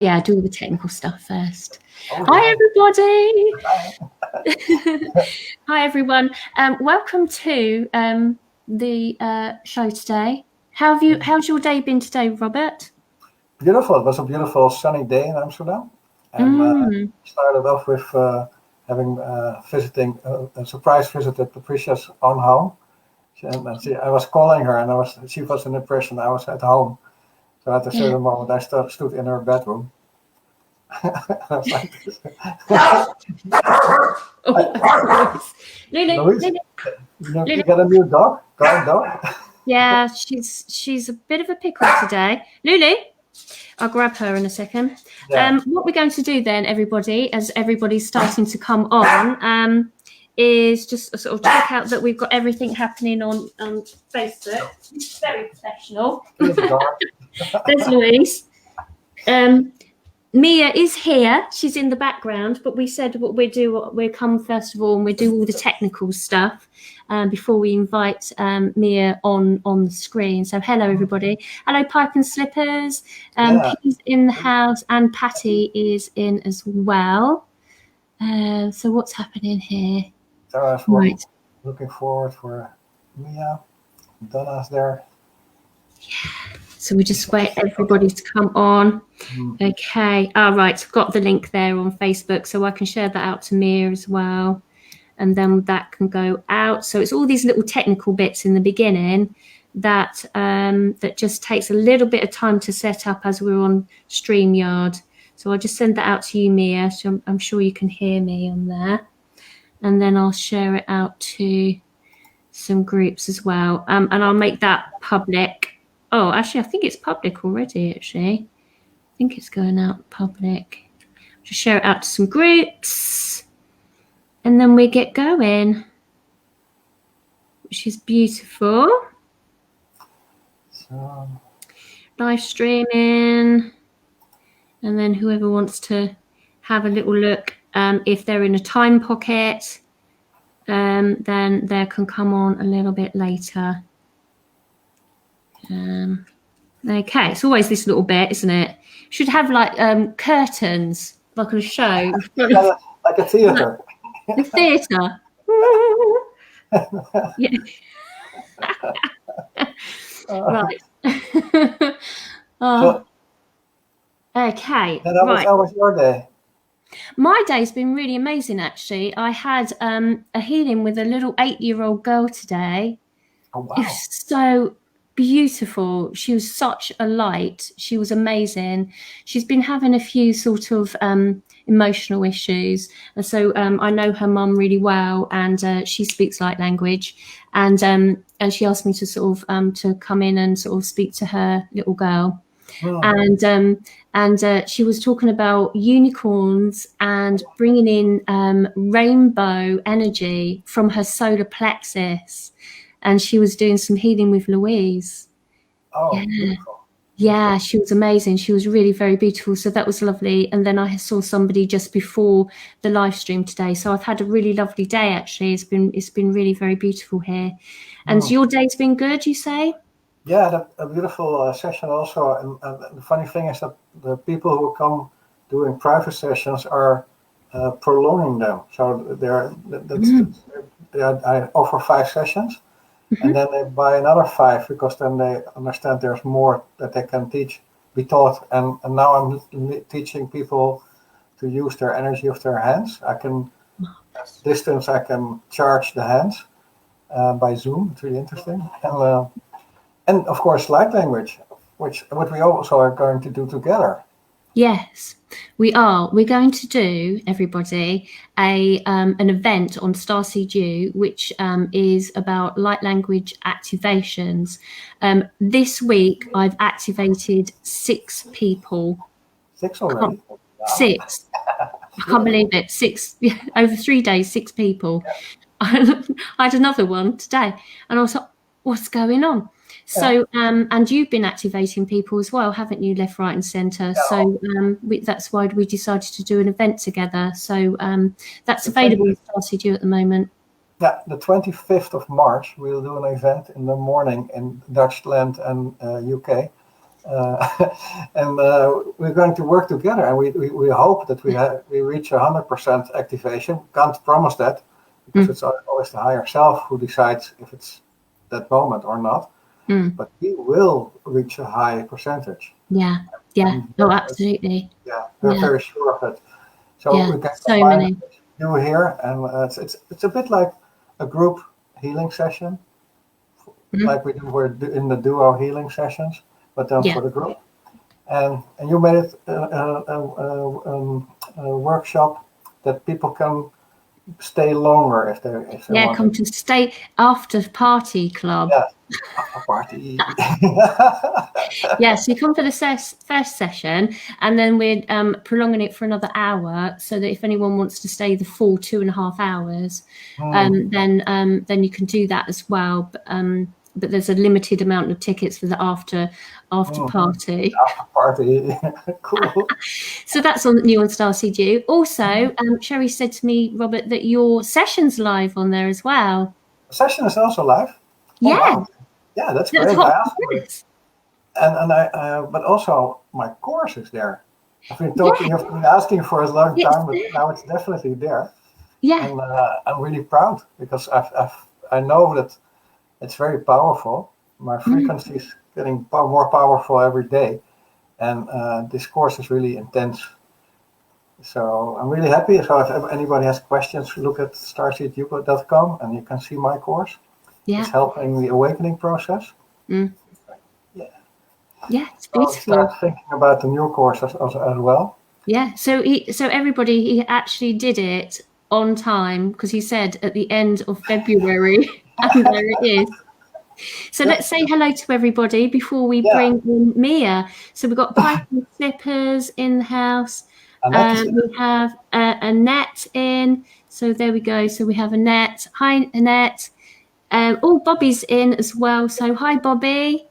Yeah, do all the technical stuff first. Oh, Hi, yeah. everybody. Hi, everyone. Welcome to the show today. How's your day been today, Robert? Beautiful. It was a beautiful sunny day in Amsterdam. And started off with having visiting a surprise visit at Patricia's own home. I was calling her, and she was in depression. I was at home. So at a certain moment, I stood in her bedroom. I was like this. Lulu, You got a new dog? Guard dog? Yeah, she's a bit of a pickle today. Lulu, I'll grab her in a second. Yeah. What we're going to do then, everybody, as everybody's starting to come on, is just sort of check out that we've got everything happening on Facebook. It's very professional. There's Louise. Mia is here. She's in the background, but we said what we'll come first of all and we'll do all the technical stuff before we invite Mia on the screen. So hello, everybody. Hello, Pipe and Slippers. He's in the house and Patty is in as well. So what's happening here? Right. Looking forward for Mia. Donna's there. Yeah. So we just wait everybody to come on. Okay. All right. I've got the link there on Facebook, so I can share that out to Mia as well. And then that can go out. So it's all these little technical bits in the beginning that that just takes a little bit of time to set up as we're on StreamYard. So I'll just send that out to you, Mia. So I'm sure you can hear me on there. And then I'll share it out to some groups as well. And I'll make that public. Oh, actually, I think it's public already, actually. I think it's going out public. Just share it out to some groups. And then we get going, which is beautiful. So, live streaming. And then whoever wants to have a little look, if they're in a time pocket, then they can come on a little bit later. Okay, it's always this little bit, isn't it? Should have like curtains, like a show. Like a theater. A theatre. Yeah. Right. Okay. How was your day? My day's been really amazing, actually. I had a healing with a little 8-year-old girl today. Oh, wow. It's so beautiful. She was such a light. She was amazing. She's been having a few sort of emotional issues, and so I know her mum really well, and she speaks light language, and she asked me to sort of to come in and sort of speak to her little girl. And she was talking about unicorns and bringing in rainbow energy from her solar plexus. And she was doing some healing with Louise. Oh, yeah. Beautiful. Yeah, she was amazing. She was really very beautiful. So that was lovely. And then I saw somebody just before the live stream today. So I've had a really lovely day, actually. It's been really very beautiful here. And your day's been good, you say? Yeah, a beautiful session also. And the funny thing is that the people who come doing private sessions are prolonging them. So I offer 5 sessions. And then they buy another 5 because then they understand there's more that they can be taught. And now I'm teaching people to use their energy of their hands. At distance, I can charge the hands by Zoom. It's really interesting. And of course, light language, what we also are going to do together. Yes, we are. We're going to do, everybody, an event on Starseed U, which is about light language activations. This week, I've activated 6 people. 6 already? 6. I can't believe it. 6 over 3 days. 6 people. Yeah. I had another one today, and I was like, "What's going on?" So, and you've been activating people as well, haven't you, left, right and centre? Yeah. So that's why we decided to do an event together. So that's available in Starseed U at the moment. Yeah, the 25th of March, we'll do an event in the morning in Dutchland and UK. and we're going to work together, and we hope that we reach 100% activation. Can't promise that, because it's always the higher self who decides if it's that moment or not. But we will reach a high percentage. Yeah. Oh, absolutely. Yeah, we're very sure of it. So we can so combine many. what you do here, and it's a bit like a group healing session, like we do in the duo healing sessions, but then for the group. And you made it a workshop that people can stay longer if they want. Come to stay after party club. Yes, after party. So you come for the first session, and then we're prolonging it for another hour, so that if anyone wants to stay the full 2.5 hours, then you can do that as well. But there's a limited amount of tickets for the after party. After party, cool. So that's new on Starseed U. Also, Sherry said to me, Robert, that your session's live on there as well. The session is also live. Yeah. Oh, wow. Yeah, that's great. And I, but also my course is there. I've been talking, I've been asking for a long time, but now it's definitely there. Yeah. And I'm really proud, because I know that it's very powerful. My frequency is getting more powerful every day, and this course is really intense. So I'm really happy. So if anybody has questions, look at starseedyugo.com and you can see my course. Yeah. It's helping the awakening process. Yeah, it's beautiful. So start thinking about the new course as well. Yeah, so everybody, he actually did it on time, because he said at the end of February, and there it is. So let's say hello to everybody before we bring in Mia. So we've got Python Slippers in the house. We have Annette in. So there we go. So we have Annette. Hi, Annette. Bobby's in as well. So hi, Bobby.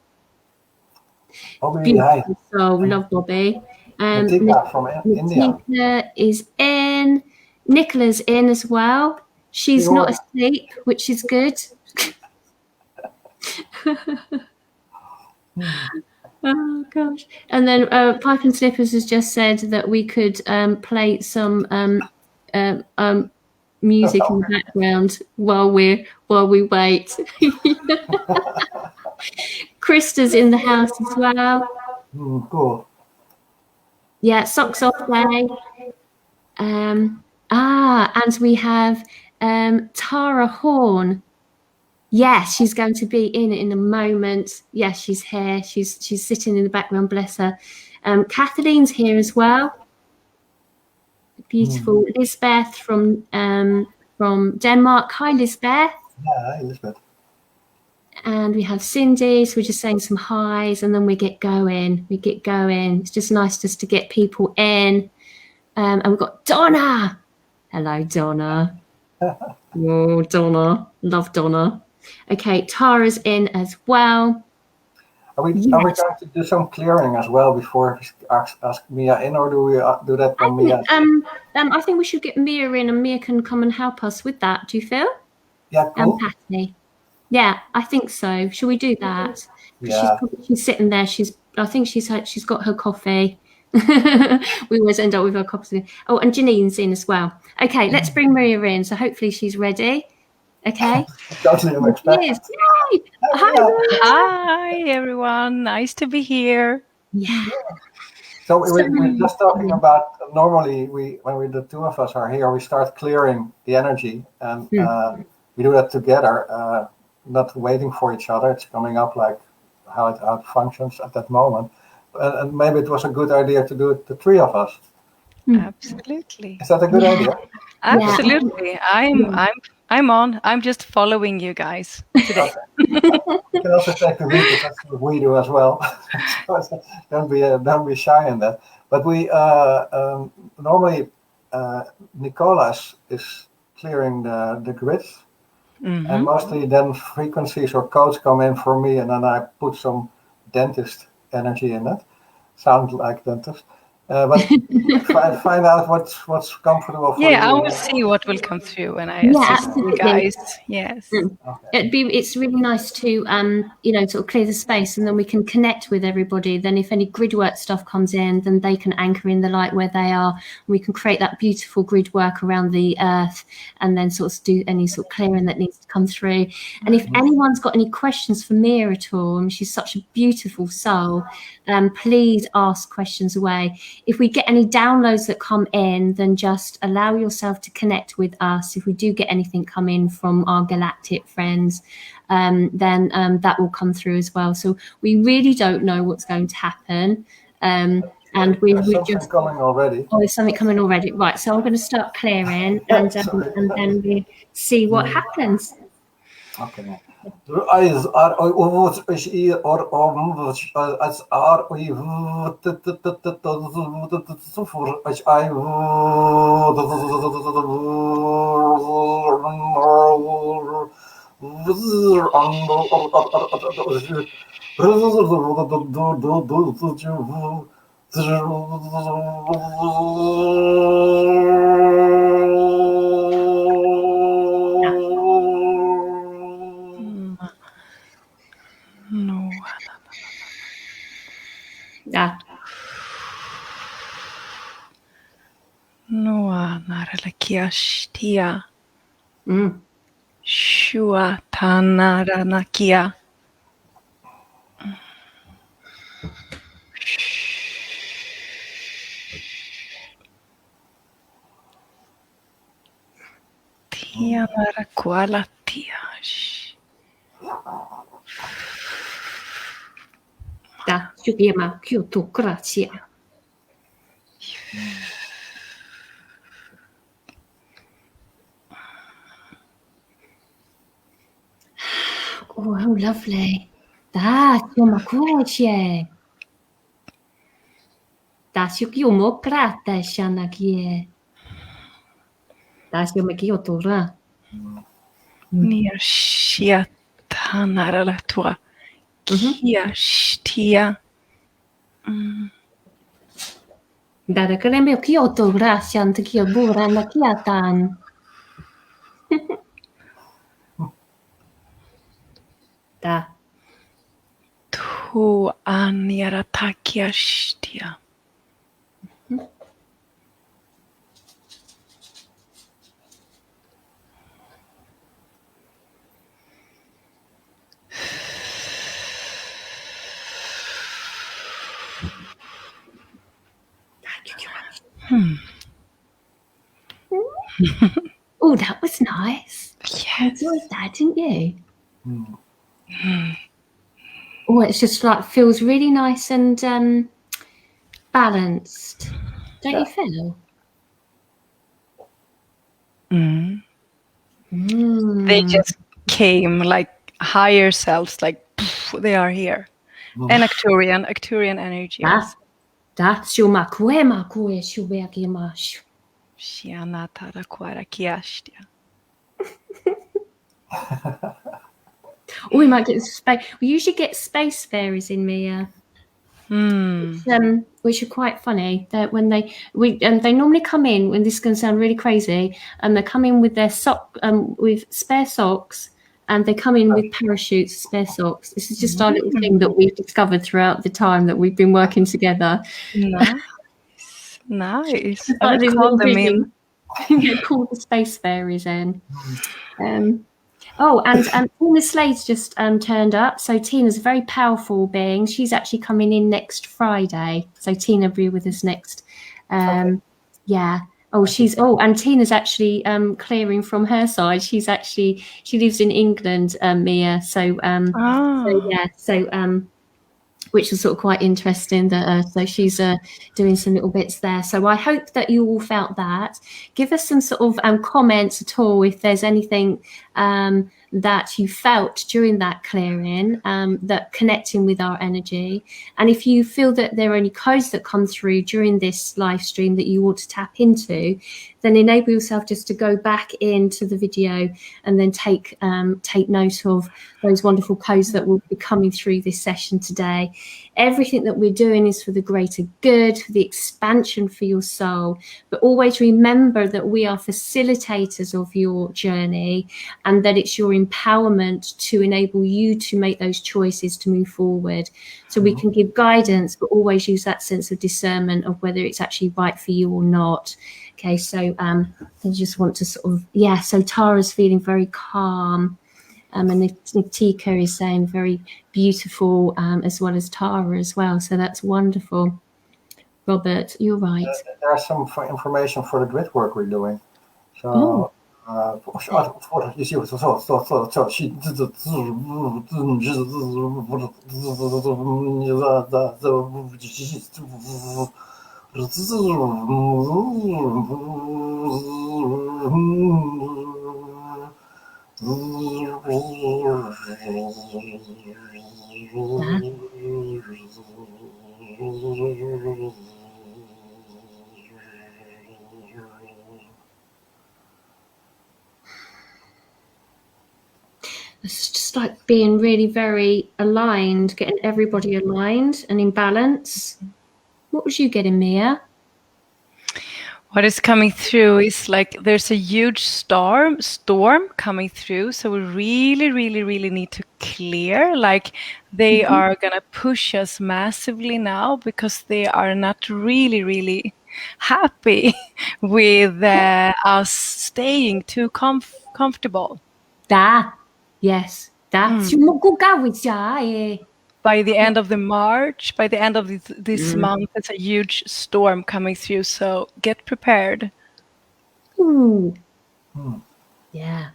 Bobby, hi. So we love Bobby. Nicola from India. Nicola is in. Nicola's in as well. She's not asleep, which is good. Oh gosh. And then Pipe and Slippers has just said that we could play some music in the background while we wait. Krista's in the house as well. Cool. Yeah, socks off day. And we have Tara Horn. Yes, she's going to be in a moment. Yes, she's here. She's sitting in the background, bless her. Kathleen's here as well. Beautiful. Lisbeth from Denmark. Hi, Lisbeth. Yeah, hi, Lisbeth. And we have Cindy, so we're just saying some highs, and then we get going. It's just nice just to get people in. And we've got Donna. Hello, Donna. Oh, Donna. Love Donna. Okay, Tara's in as well. Are we going to do some clearing as well before we ask Mia in, or do we do that when Mia? I think we should get Mia in, and Mia can come and help us with that. Do you feel? Yeah, cool. And Patty. Yeah, I think so. Shall we do that? Yeah. She's sitting there. I think she's got her coffee. We always end up with our coffee. Oh, and Janine's in as well. Okay, let's bring Maria in. So hopefully she's ready. Okay. Totally unexpected. Yay! Hi, everyone. Nice to be here. Yeah. So we're just talking about, normally when the two of us are here, we start clearing the energy, and we do that together, not waiting for each other. It's coming up like how it functions at that moment. And maybe it was a good idea to do it, the three of us. Absolutely. Is that a good idea? Absolutely. I'm on. I'm just following you guys today. You can also take the lead, because that's what we do as well. So don't be shy in that. But we normally Nicola is clearing the grids, and mostly then frequencies or codes come in for me, and then I put some dentist energy in it. Sound like dentist. But find out what's comfortable for you. Yeah, I will see what will come through when I Yeah, assist you absolutely. guys. Yes. Okay. It's really nice to sort of clear the space, and then we can connect with everybody. Then if any grid work stuff comes in, then they can anchor in the light where they are. We can create that beautiful grid work around the earth, and then sort of do any sort of clearing that needs to come through. And if anyone's got any questions for Mia at all, I mean, she's such a beautiful soul, please ask questions away. If we get any downloads that come in, then just allow yourself to connect with us. If we do get anything come in from our galactic friends, then that will come through as well. So we really don't know what's going to happen. And we're just coming already. Oh, there's something coming already. Right, so I'm going to start clearing, and then we see what happens. Okay. Eyes are over as are we for as I No. Noa naralakiashtia. Shua tanaranakia. Tia narakuala tiash. Da, Jubiema, Kyoto, grazie. Oh, how lovely. Da, Chioma, grazie. Da, Chioma, grazie, Shanakie. Da, Chioma, Kyoto, ra. Nia shia tanaralatua. Kia shtia. Da, da, Kremio, Kyoto, grazie, Antikia, Bura, Nakiatan. Da. Tu aniratakia shtia. Oh, that was nice. Yes. I enjoyed that, didn't you? Oh, it's just like feels really nice and balanced. Don't you feel? They just came like higher selves, like they are here. And Acturian energies. That's your makue shubeakimash. Shianatara kwarakiashtia. Oh, we might get space. We usually get space fairies in Mia, which are quite funny. That when they normally come in, when this is going to sound really crazy, and they come in with their with spare socks, and they come in with parachutes, spare socks. This is just our little thing that we've discovered throughout the time that we've been working together. Nice. I will call them in. Call the space fairies in. And Tina Slade's just turned up. So Tina's a very powerful being. She's actually coming in next Friday. So Tina will be with us next. Yeah. And Tina's actually clearing from her side. She lives in England, Mia. Which is sort of quite interesting. So she's doing some little bits there. So I hope that you all felt that. Give us some sort of comments at all if there's anything that you felt during that clearing, that connecting with our energy. And if you feel that there are any codes that come through during this live stream that you want to tap into, then enable yourself just to go back into the video and then take note of those wonderful codes that will be coming through this session today. Everything that we're doing is for the greater good, for the expansion for your soul. But always remember that we are facilitators of your journey, and that it's your empowerment to enable you to make those choices to move forward. So we can give guidance, but always use that sense of discernment of whether it's actually right for you or not. Okay, so I just want to sort of, yeah, so Tara's feeling very calm. And Nitika is saying very beautiful, as well as Tara as well. So that's wonderful. Robert, you're right. There's some information for the grid work we're doing. So, you see, It's just like being really very aligned, getting everybody aligned and in balance. What was you getting, Mia? What is coming through is like there's a huge storm coming through. So we really need to clear. Like they are going to push us massively now because they are not really happy with us staying too comfortable. Yes. By the end of March, by the end of this month, it's a huge storm coming through. So get prepared. Ooh. Yeah.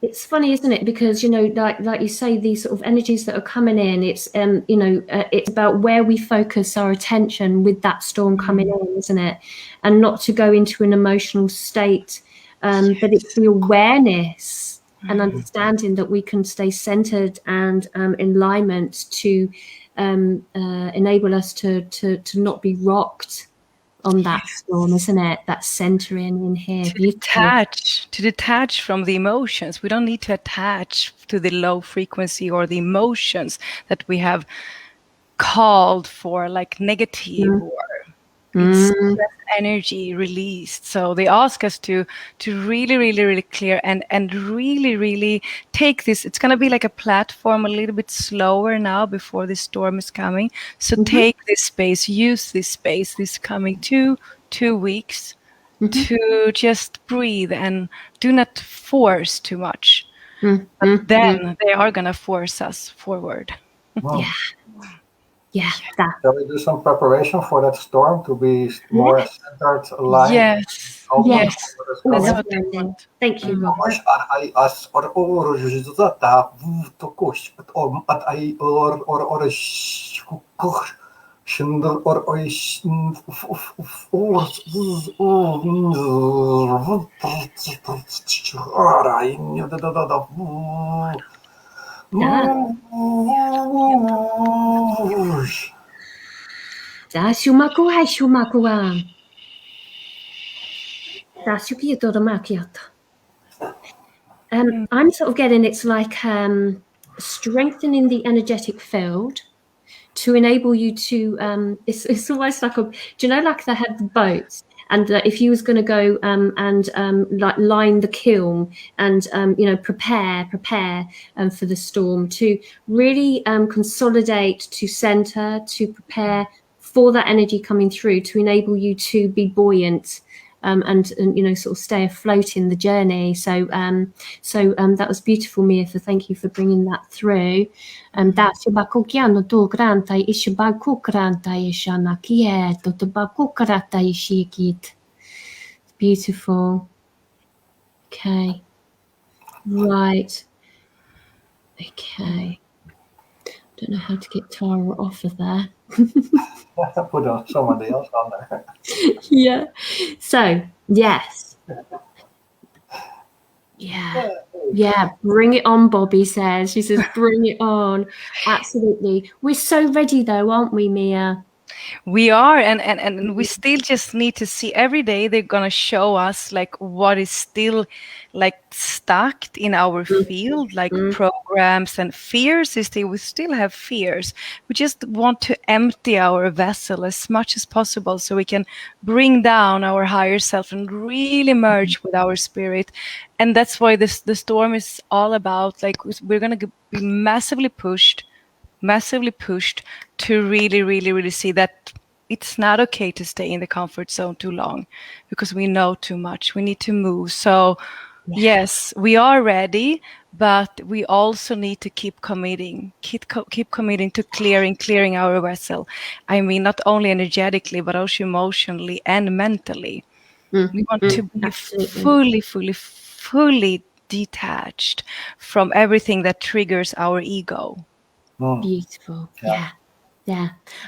It's funny, isn't it? Because, you know, like you say, these sort of energies that are coming in, it's, you know, it's about where we focus our attention with that storm coming in, isn't it? And not to go into an emotional state, but it's the awareness and understanding that we can stay centered and in alignment to enable us to not be rocked on that storm, isn't it? That centering in here. To detach from the emotions. We don't need to attach to the low frequency or the emotions that we have called for, like negative or it's just energy released. So they ask us to really clear and really take this. It's going to be like a platform a little bit slower now before the storm is coming. So take this space, use this space, this coming 2 weeks to just breathe and do not force too much. But then they are going to force us forward. Yeah. Shall we do some preparation for that storm to be more centered, aligned? Yes. Thank you, Robert. I'm sort of getting it's like strengthening the energetic field to enable you to it's almost like do you know, like they had the boats, and if you was going to go and like line the kiln and you know, prepare for the storm, to really consolidate, to center, to prepare for that energy coming through, to enable you to be buoyant and you know, sort of stay afloat in the journey. So that was beautiful, Mia. So thank you for bringing that through. That's beautiful. Okay. Right. Okay. Don't know how to get Tara off of there. Put somebody else on there. Yeah. So, yes. Yeah, bring it on, Bobby says. She says, bring it on. Absolutely. We're so ready though, aren't we, Mia? We are, and we still just need to see every day they're gonna show us like what is still like stuck in our field, like programs and fears. We still have fears. We just want to empty our vessel as much as possible so we can bring down our higher self and really merge with our spirit. And that's why the storm is all about, like, we're gonna be massively pushed to really, really, really see that it's not okay to stay in the comfort zone too long because we know too much. We need to move. So, yes, we are ready, but we also need to keep committing, keep committing to clearing our vessel. I mean, not only energetically, but also emotionally and mentally. We want to be fully detached from everything that triggers our ego. Beautiful. Yeah.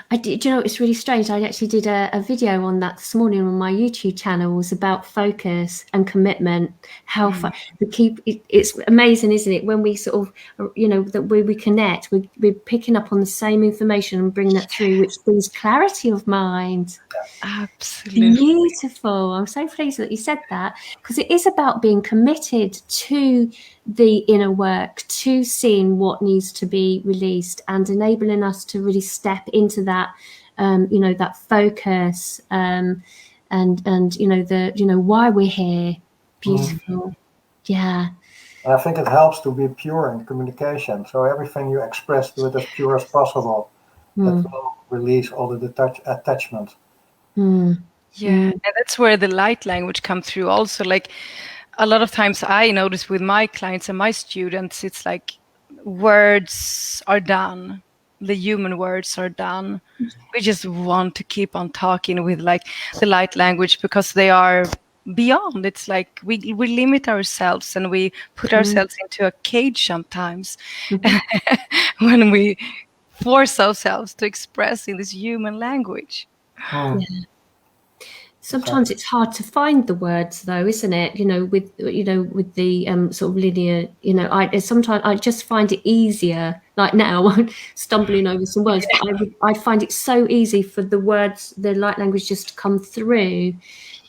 I did. You know, it's really strange. I actually did a video on that this morning on my YouTube channel. It was about focus and commitment. How it's amazing, isn't it? When we sort of, you know, that we connect, we're picking up on the same information and bringing that through, which brings clarity of mind. Absolutely. Beautiful. I'm so pleased that you said that, because it is about being committed to the inner work, to seeing what needs to be released and enabling us to really step into that, you know, that focus, and you know, why we're here. Beautiful. Yeah. And I think it helps to be pure in communication. So everything you express, do it as pure as possible. That will release all the attachment. Yeah, and that's where the light language comes through also. Like, a lot of times I notice with my clients and my students, it's like words are done. The human words are done. We just want to keep on talking with like the light language because they are beyond. It's like we limit ourselves and we put ourselves into a cage sometimes when we force ourselves to express in this human language. Sometimes it's hard to find the words, though, isn't it? You know, with the sort of linear. You know, sometimes I just find it easier. Like now, I'm stumbling over some words, but I find it so easy for the words, the light language, just to come through,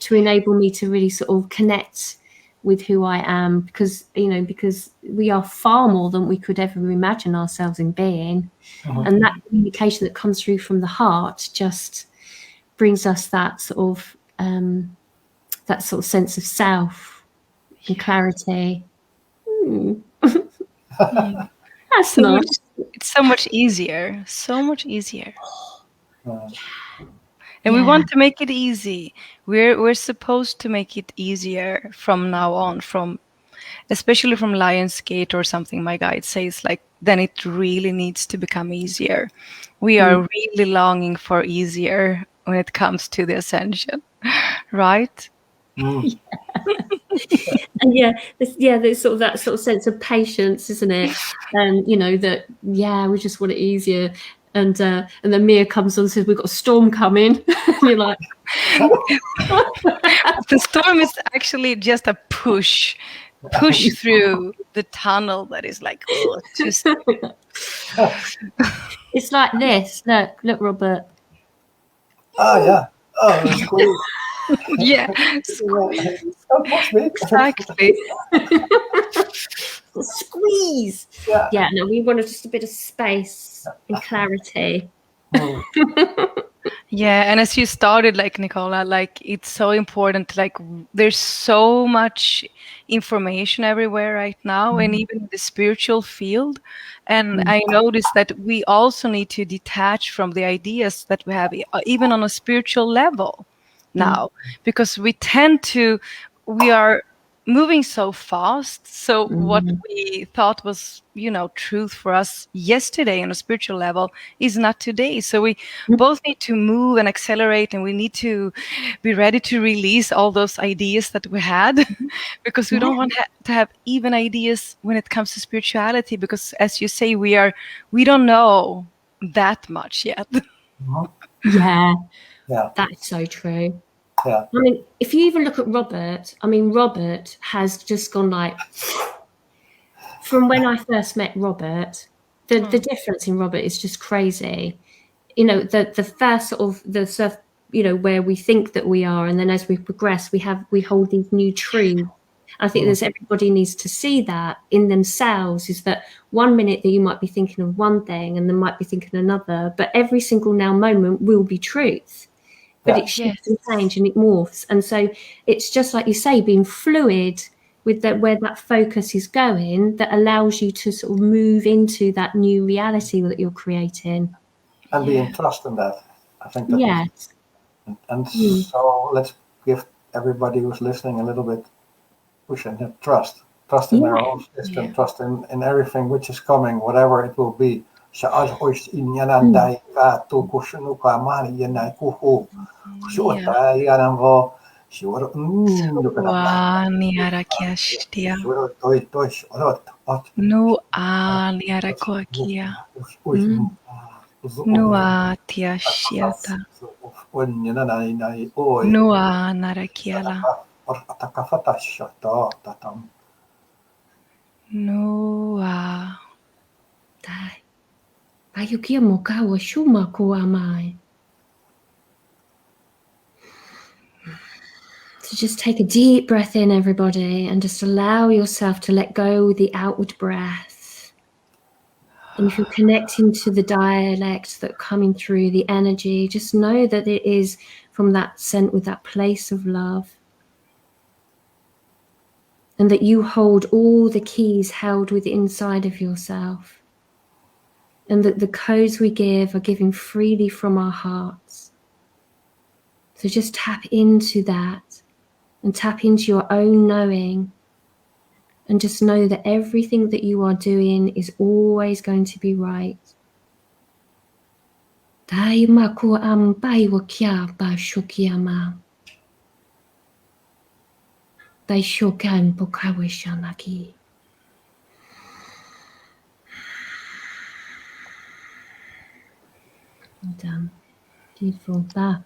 to enable me to really sort of connect with who I am, because we are far more than we could ever imagine ourselves in being, and that communication that comes through from the heart just brings us that sort of sense of self and clarity. That's so nice. It's so much easier. So much easier. And we want to make it easy. We're supposed to make it easier from now on, especially from Lionsgate or something. My guide says, like, then it really needs to become easier. We are really longing for easier when it comes to the ascension, right? And there's sort of that sort of sense of patience, isn't it? And that we just want it easier. And then Mia comes on and says, we've got a storm coming. And you're like, the storm is actually just a push through the tunnel that is like, oh, just it's like this. Look, Robert. Oh yeah. Oh, squeeze. Yeah, Don't push me. Exactly. Squeeze. Yeah. No, we wanted just a bit of space and clarity. Yeah, and as you started, like, Nicola, like, it's so important. Like, there's so much information everywhere right now, and even in the spiritual field. And I noticed that we also need to detach from the ideas that we have, even on a spiritual level now, because we are moving so fast. So what we thought was, truth for us yesterday on a spiritual level is not today. So we both need to move and accelerate, and we need to be ready to release all those ideas that we had because we don't want to have even ideas when it comes to spirituality, because as you say, we don't know that much yet. Yeah. That is so true. Yeah. I mean, if you even look at Robert, I mean, Robert has just gone like, from when I first met Robert, the difference in Robert is just crazy. You know, the first sort of the stuff, you know, where we think that we are, and then as we progress, we hold these new truths. I think there's everybody needs to see that in themselves, is that 1 minute that you might be thinking of one thing and then might be thinking another, but every single now moment will be truth. But it shifts and changes and it morphs. And so it's just like you say, being fluid with that, where that focus is going, that allows you to sort of move into that new reality that you're creating. And be in trust in that. I think that Yes. and so let's give everybody who's listening a little bit push and trust. Trust in their own system, trust in everything which is coming, whatever it will be. Nua tiashiata. Nua narakiala. Nua. Tai. Payukia mokawa shuma kuamai. So just take a deep breath in, everybody, and just allow yourself to let go with the outward breath. And if you're connecting to the dialects that are coming through, the energy, just know that it is from that scent with that place of love. And that you hold all the keys held within inside of yourself. And that the codes we give are given freely from our hearts. So just tap into that and tap into your own knowing. And just know that everything that you are doing is always going to be right. Well done. Beautiful. That.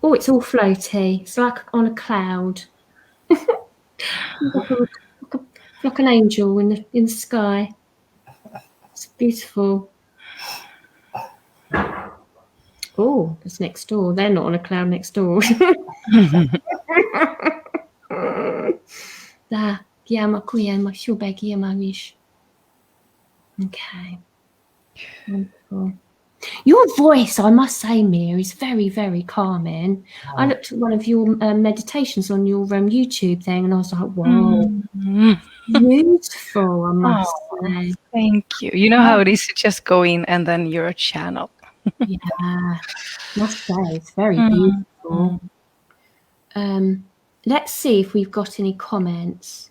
Oh, it's all floaty. It's like on a cloud. like an angel in the sky. It's beautiful. Oh, that's next door. They're not on a cloud next door. Okay. Wonderful. Your voice, I must say, Mia, is very, very calming. I looked at one of your meditations on your YouTube thing, and I was like, "Whoa, beautiful!" I must say. Thank you. You know how it is to just go in and then you're a channel. Yeah, must say it's very beautiful. Let's see if we've got any comments.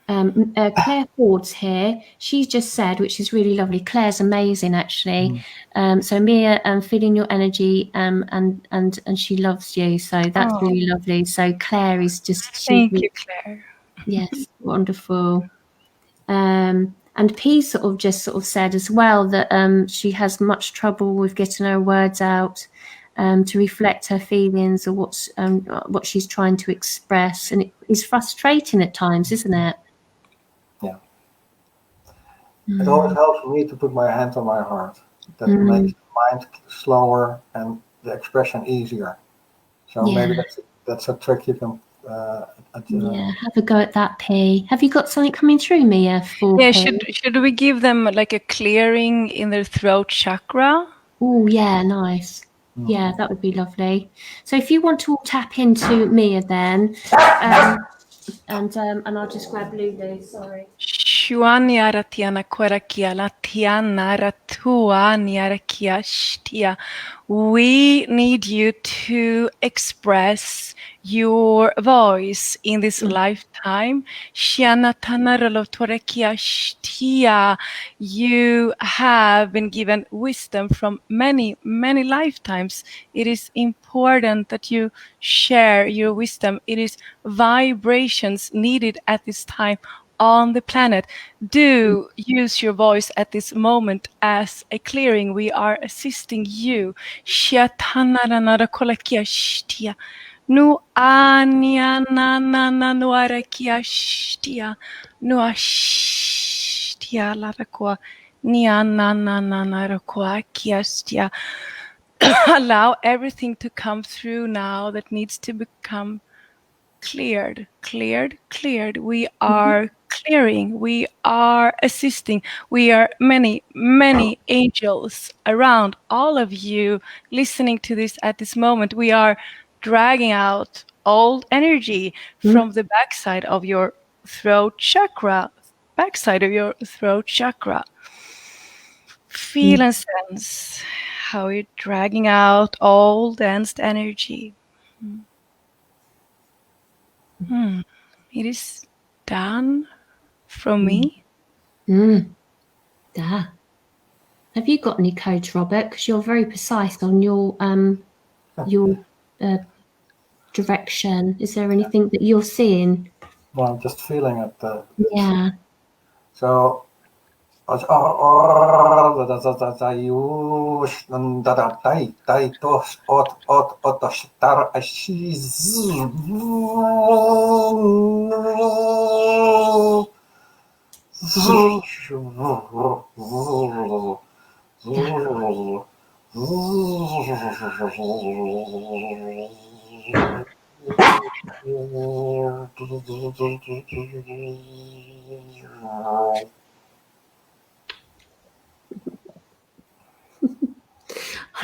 Claire Ford's here. She's just said, which is really lovely. Claire's amazing, actually. So Mia, feeling your energy, and she loves you. So that's really lovely. So Claire is just. Thank you, Claire. Yes, wonderful. And P sort of said as well that she has much trouble with getting her words out. To reflect her feelings or what she's trying to express, and it is frustrating at times, isn't it? Yeah. It always helps me to put my hand on my heart. That makes the mind slower and the expression easier. So maybe that's a trick you can. Have a go at that, P. Have you got something coming through, Mia? Should we give them like a clearing in their throat chakra? Oh, yeah, nice. Yeah, that would be lovely. So if you want to all tap into Mia then, and I'll just grab Lulu, sorry. Shuanyara tiana korakia la tiana ratuanyara kia shtia. We need you to express your voice in this lifetime. Shiana tanaralo torekia shtia. You have been given wisdom from many, many lifetimes. It is important that you share your wisdom. It is vibrations needed at this time on the planet. Do use your voice at this moment as a clearing. We are assisting you. Nu ania na na na nuara kiastia. Nuastia larakua. Nia na na na narakua kiastia. Allow everything to come through now that needs to become cleared. We are clearing. We are assisting. We are many angels around all of you listening to this at this moment. We are dragging out old energy from the backside of your throat chakra. Feel and sense how you're dragging out all dense energy. It is done from me. Have you got any codes, Robert? Because you're very precise on your direction. Is there anything that you're seeing? Well, I'm just feeling it. Yeah. So, I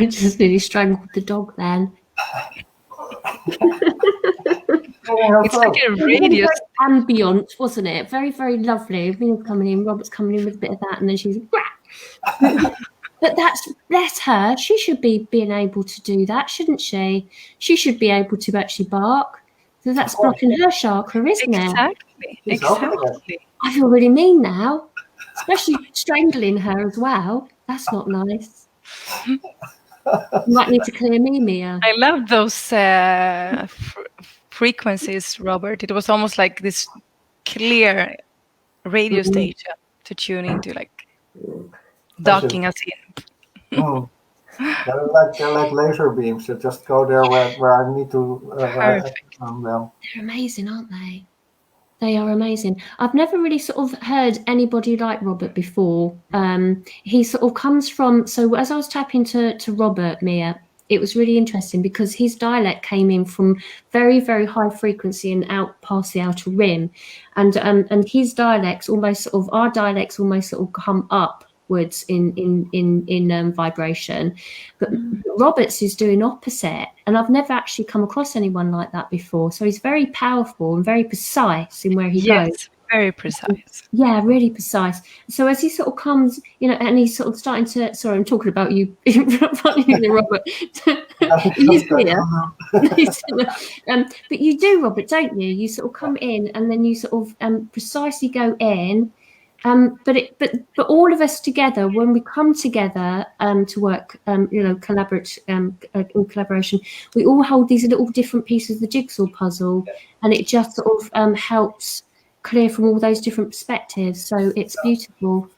just nearly strangled the dog then. It's like a radio. Ambient, wasn't it? Very, very lovely. Mia's coming in, Robert's coming in with a bit of that, and then she's but that's, bless her, she should be being able to do that, shouldn't she? She should be able to actually bark. So that's blocking her chakra, isn't it? Exactly. I feel really mean now, especially strangling her as well. That's not nice. You might need to clear me, Mia. I love those frequencies, Robert. It was almost like this clear radio station to tune into, like docking us in. They're like laser beams that just go there where I need to. Perfect. They're amazing, aren't they? They are amazing. I've never really sort of heard anybody like Robert before. He sort of comes from, so as I was tapping to Robert, Mia, it was really interesting because his dialect came in from very, very high frequency and out past the outer rim. And his dialects almost sort of, our dialects almost sort of come upwards in vibration. But Robert's is doing opposite. And I've never actually come across anyone like that before. So he's very powerful and very precise in where he goes. Very precise. Yeah, really precise. So as he sort of comes, you know, and he's sort of starting to, sorry, I'm talking about you, Robert. He's here. But you do, Robert, don't you? You sort of come in and then you sort of precisely go in. But all of us together, when we come together to work, collaborate in collaboration, we all hold these little different pieces of the jigsaw puzzle, and it just sort of helps clear from all those different perspectives. So it's beautiful.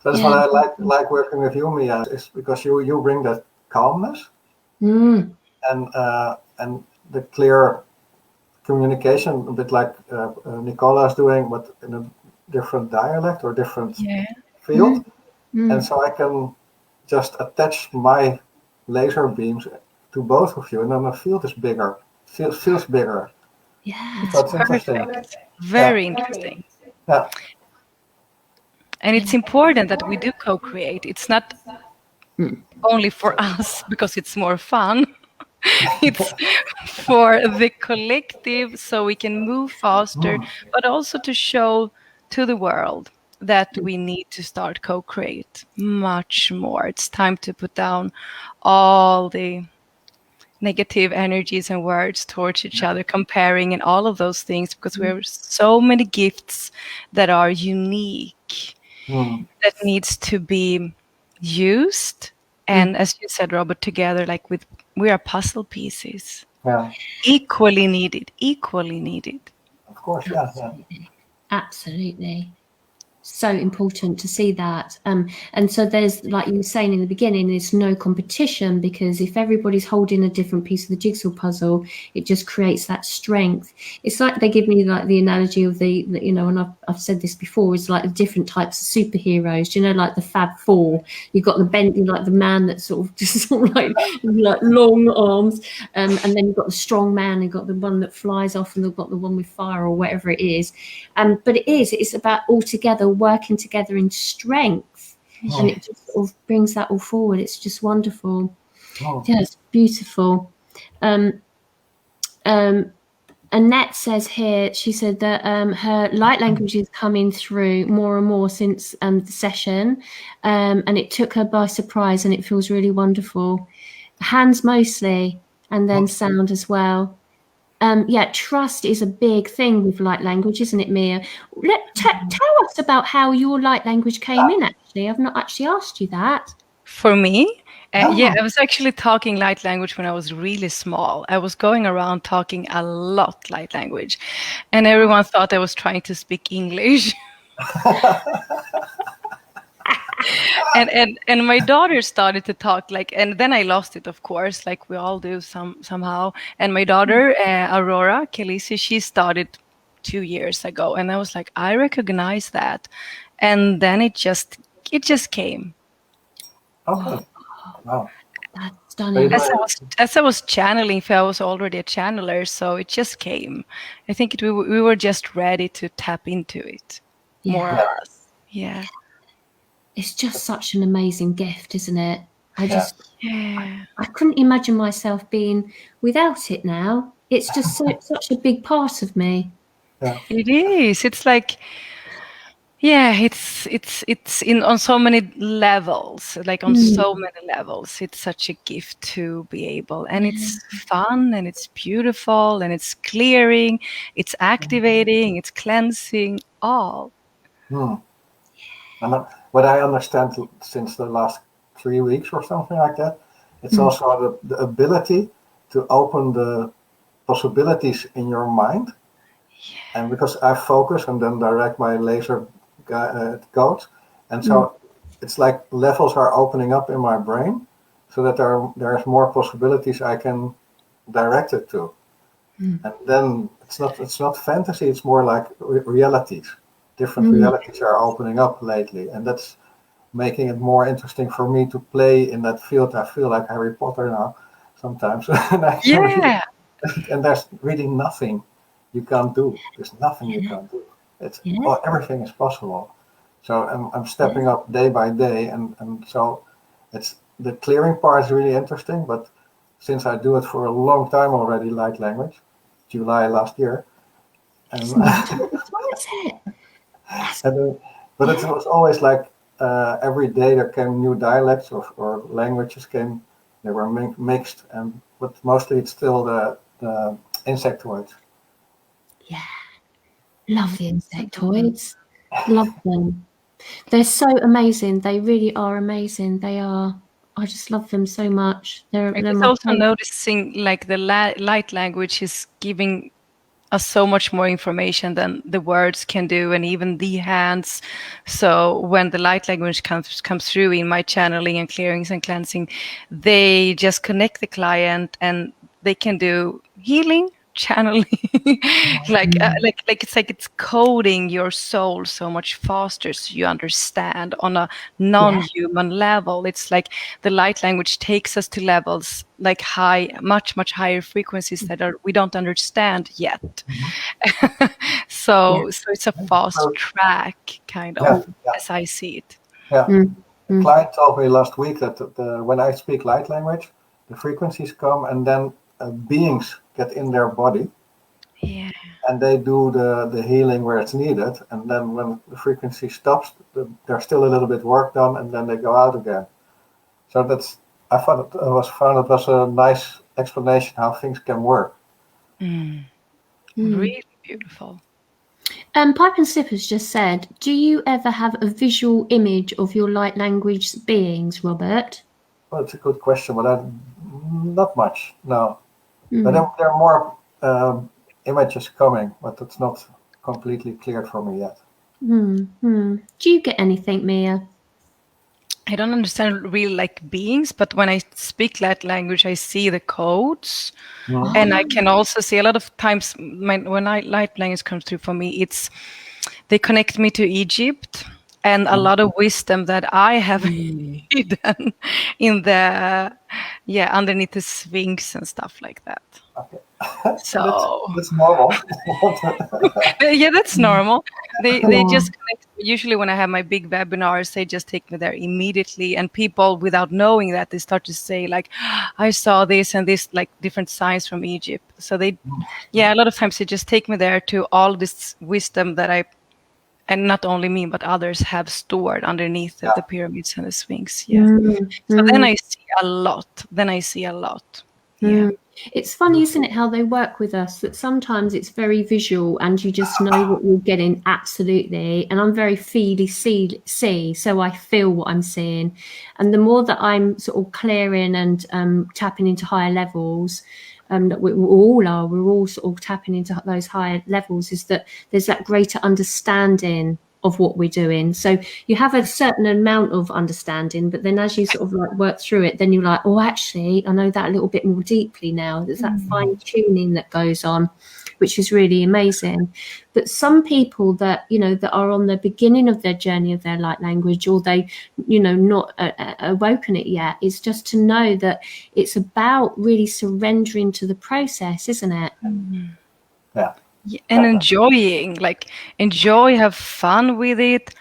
That's what I like working with you, Mia, is because you bring that calmness and the clear communication, a bit like Nicola is doing, but in a different dialect or different field. And so I can just attach my laser beams to both of you, and then the field is bigger, feels bigger. Yeah, so it's interesting. Very interesting. Yeah. And it's important that we do co-create. It's not only for us because it's more fun. It's for the collective, so we can move faster, but also to show to the world that we need to start co-create much more. It's time to put down all the negative energies and words towards each other, comparing and all of those things, because we have so many gifts that are unique, that needs to be used. And as you said, Robert, together, like we are puzzle pieces. Yeah. Equally needed. Of course, yeah. Absolutely. so important to see that. And so there's, like you were saying in the beginning, there's no competition, because if everybody's holding a different piece of the jigsaw puzzle, it just creates that strength. It's like they give me like the analogy of the you know, and I've said this before, it's like the different types of superheroes, you know, like the Fab Four. You've got the Bentley, like the man that's sort of just sort of like long arms, and then you've got the strong man, you've got the one that flies off, and they've got the one with fire or whatever it is. But it's about all together, working together in strength, and it just sort of brings that all forward. It's just wonderful. Yeah, it's beautiful. Annette says here, she said that her light language is coming through more and more since the session, and it took her by surprise, and it feels really wonderful. Hands mostly, and then sound as well. Yeah, trust is a big thing with light language, isn't it, Mia? Tell us about how your light language came in, actually. I've not actually asked you that. For me, yeah, I was actually talking light language when I was really small. I was going around talking a lot light language, and everyone thought I was trying to speak English. and my daughter started to talk like, and then I lost it, of course, like we all do somehow. And my daughter, Aurora Kelisi, she started 2 years ago, and I was like, I recognize that, and then it just came. Okay. Wow. That's stunning. As I was channeling, I was already a channeler, so it just came. I think we were just ready to tap into it, more or less. Yeah. It's just such an amazing gift, isn't it? Yeah. I couldn't imagine myself being without it now. It's just such a big part of me. Yeah. It is. It's like, yeah, it's in on so many levels, like on so many levels. It's such a gift to be able, and it's fun, and it's beautiful, and it's clearing, it's activating, it's cleansing, all. And what I understand since the last 3 weeks or something like that, it's also the ability to open the possibilities in your mind. And because I focus and then direct my laser codes, and so it's like levels are opening up in my brain, so that there's more possibilities I can direct it to. And then it's not fantasy, it's more like realities. Different realities are opening up lately, and that's making it more interesting for me to play in that field. I feel like Harry Potter now sometimes. And there's really nothing you can't do. There's nothing you can't do. Everything is possible. So I'm stepping up day by day, and so it's the clearing part is really interesting. But since I do it for a long time already, light language, July last year, and but it was always like every day there came new dialects or languages came. They were mixed, but mostly it's still the insectoids. Yeah, love the insectoids. Love them. They're so amazing. They really are amazing. They are. I just love them so much. They're also noticing like the light language is giving us so much more information than the words can do, and even the hands. So when the light language comes through in my channeling and clearings and cleansing, they just connect the client, and they can do healing, channeling, like it's coding your soul so much faster, so you understand on a non-human level. It's like the light language takes us to levels like much higher frequencies that we don't understand yet. So it's a fast track kind of, as I see it. A client told me last week that when I speak light language, the frequencies come, and then beings get in their body, and they do the healing where it's needed, and then when the frequency stops, there's still a little bit work done, and then they go out again. So I found it was a nice explanation how things can work. Really beautiful. Pipe and Slippers just said, do you ever have a visual image of your light language beings, Robert? Well, it's a good question, but not much, no. But there are more images coming, but it's not completely cleared for me yet. Do you get anything, Mia? I don't understand really like beings, but when I speak that language, I see the codes. And I can also see a lot of times when light language comes through for me, they connect me to Egypt and a lot of wisdom that I have hidden in underneath the Sphinx and stuff like that. Okay. So that's normal. yeah, that's normal. They just connect. Usually when I have my big webinars, they just take me there immediately, and people without knowing that, they start to say like, I saw this and this, like different signs from Egypt. So a lot of times they just take me there to all this wisdom that and not only me, but others have stored underneath the pyramids and the Sphinx. Yeah. So then I see a lot. Yeah. It's funny, isn't it, how they work with us, that sometimes it's very visual and you just know what you're getting, absolutely. And I'm very feely see, so I feel what I'm seeing. And the more that I'm sort of clearing and tapping into higher levels, that we're all sort of tapping into those higher levels, is that there's that greater understanding of what we're doing. So you have a certain amount of understanding, but then as you sort of like work through it, then you're like, oh, actually, I know that a little bit more deeply now. There's that fine tuning that goes on, which is really amazing. But some people that, that are on the beginning of their journey of their light language, or they, not awoken it yet, is just to know that it's about really surrendering to the process, isn't it? Yeah. And enjoy, have fun with it,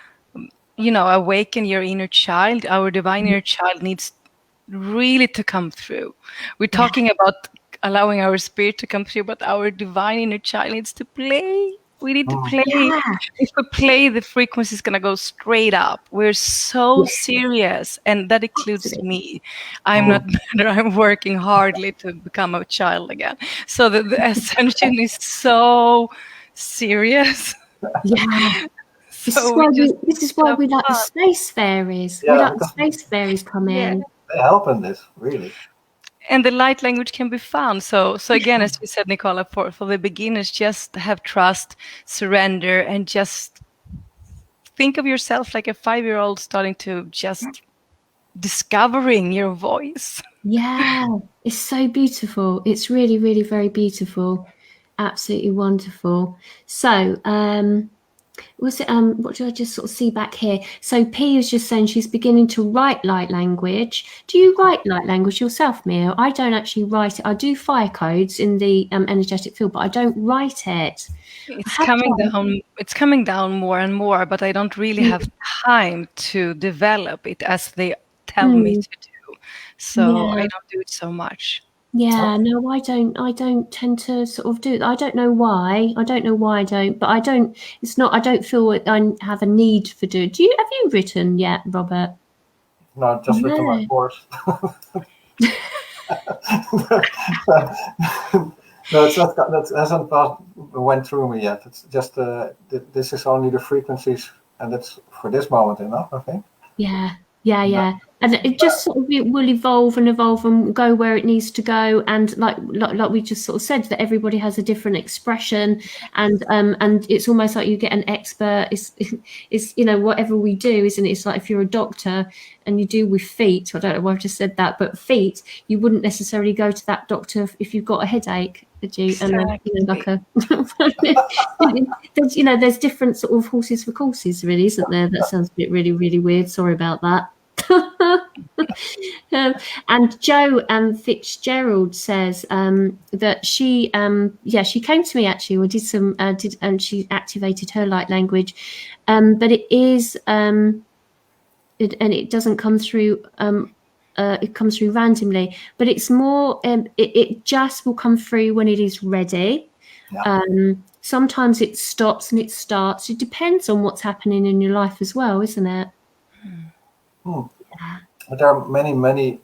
awaken your inner child. Our divine inner child needs really to come through. We're talking about allowing our spirit to come through, but our divine inner child needs to play. We need to play. If we play, the frequency is going to go straight up. We're so serious, and that includes me. I'm not better. I'm working hardly to become a child again. So the ascension is so serious. Yeah. This is why we like the space fairies. Yeah. We like the space fairies come in. They help in this, really. And the light language can be fun. So again, as we said, Nicola, for the beginners, just have trust, surrender, and just think of yourself like a 5-year-old starting to just discovering your voice. Yeah, it's so beautiful. It's really, really very beautiful. Absolutely wonderful. So, what do I just sort of see back here? So P is just saying she's beginning to write light language. Do you write light language yourself, Mia? I don't actually write it. I do fire codes in the energetic field, but I don't write it. It's coming down. It's coming down more and more, but I don't really have time to develop it as they tell me to do. So I don't do it so much. Yeah, no, I don't tend to sort of do it. I don't know why. I don't know why I don't, but I don't feel I have a need for doing. Have you written yet, Robert? No, just written my course. No, it's not. That hasn't went through me yet. It's just this is only the frequencies, and that's for this moment enough, I think. Yeah. And it just sort of will evolve and go where it needs to go. And like we just sort of said, that everybody has a different expression, and it's almost like you get an expert. It's whatever we do, isn't it? It's like if you're a doctor and you do with feet. I don't know why I've just said that, but feet, you wouldn't necessarily go to that doctor if you've got a headache. Exactly. And there's different sort of horses for courses, really, isn't there? That sounds a bit really, really weird. Sorry about that. And Joe Fitzgerald says that she came to me actually, or and she activated her light language, but it is and it doesn't come through. It comes through randomly, but it's more. It just will come through when it is ready. Yeah. Sometimes it stops and it starts. It depends on what's happening in your life as well, isn't it? Yeah. There are many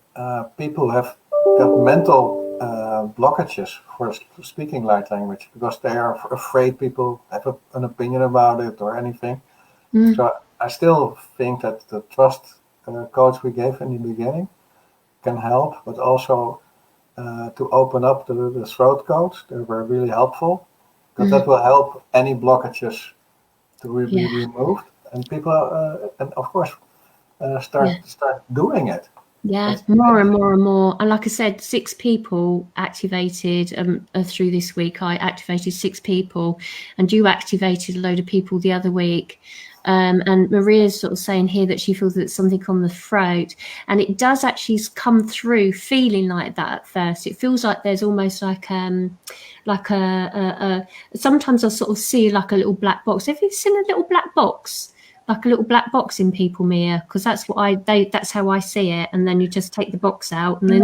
people who have got mental blockages for speaking light language because they are afraid people have an opinion about it or anything. So I still think that the trust codes we gave in the beginning can help, but also to open up the throat codes. They were really helpful because that will help any blockages be removed, and people, and of course, start doing it. Yeah, That's more and amazing. more and more. And like I said, 6 people activated through this week. I activated 6 people, and you activated a load of people the other week. And Maria's sort of saying here that she feels that it's something on the throat, and it does actually come through feeling like that at first. It feels like there's almost like a sometimes I sort of see like a little black box. Have you seen a little black box? Like a little black box in people, Mia, because that's what that's how I see it. And then you just take the box out, and then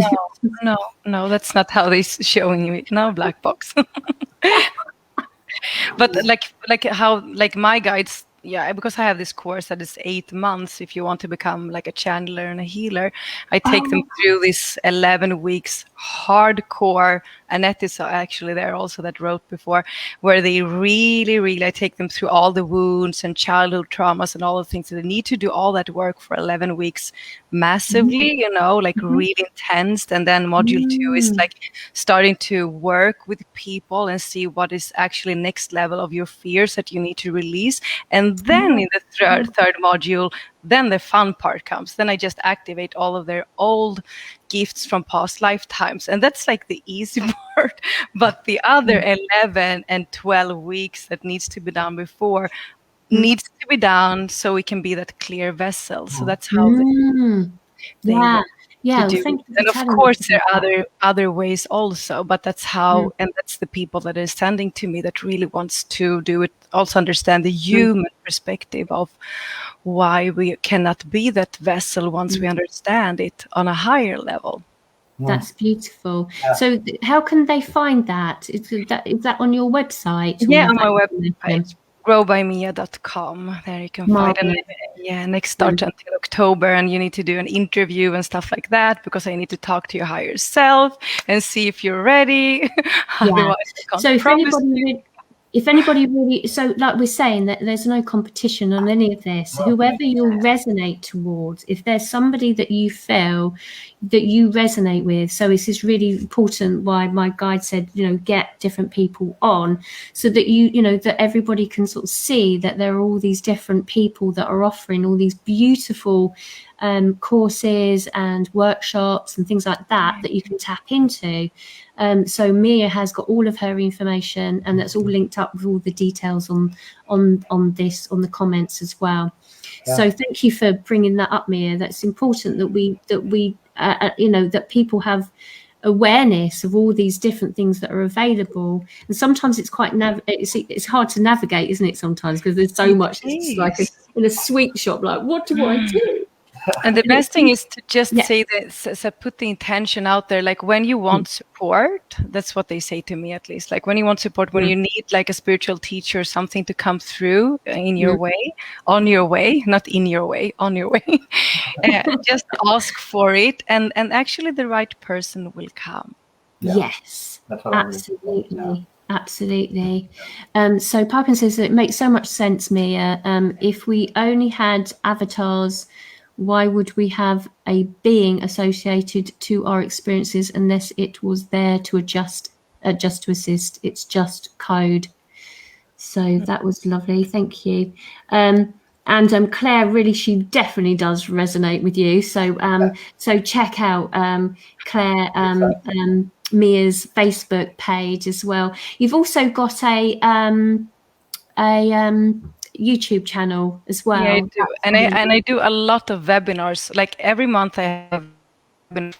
No, that's not how they're showing me. No black box. But like how like my guides, because I have this course that is 8 months. If you want to become like a channeler and a healer, I take them through this 11 weeks hardcore. Annette is actually there also that wrote before, where they really I take them through all the wounds and childhood traumas and all the things. So they need to do all that work for 11 weeks massively, like really intense. And then module 2 is like starting to work with people and see what is actually next level of your fears that you need to release. And then in the third module, then the fun part comes. Then I just activate all of their old gifts from past lifetimes. And that's like the easy part. But the other 11 and 12 weeks that needs to be done before needs to be done so we can be that clear vessel. So that's how they want to do. Thank you for And of telling course us there about are other ways also, but that's how, and that's the people that are standing to me that really wants to do it, also understand the human perspective of why we cannot be that vessel once we understand it on a higher level. That's beautiful. So how can they find that? Is that on your website? Yeah, on my website, growbymia.com. There you can find it. Next start until October, and you need to do an interview and stuff like that, because I need to talk to your higher self and see if you're ready. Otherwise, I can't promise you. If anybody really, so like we're saying, that there's no competition on any of this. Whoever you'll resonate towards, if there's somebody that you feel that you resonate with, so this is really important why my guide said, get different people on, so that that everybody can sort of see that there are all these different people that are offering all these beautiful courses and workshops and things like that you can tap into. So Mia has got all of her information, and that's all linked up with all the details on the comments as well. So thank you for bringing that up, Mia. That's important that we that people have awareness of all these different things that are available. And sometimes it's quite it's hard to navigate, isn't it? Sometimes, because there's so much. It's just like in a sweet shop. Like, what do I do? And the best thing is to just say this, so put the intention out there. Like when you want support, that's what they say to me, at least. Like when you want support, when you need like a spiritual teacher or something to come through in your way, on your way, not in your way, on your way, just ask for it. And actually the right person will come. Yes, absolutely. Absolutely. So Pippin says that it makes so much sense, Mia. If we only had avatars, why would we have a being associated to our experiences unless it was there to adjust to assist? It's just code. So that was lovely. Thank you. And Claire, really, she definitely does resonate with you. So so check out Claire Mia's Facebook page as well. You've also got a YouTube channel as well. Yeah, I do. And I do a lot of webinars. Like every month I have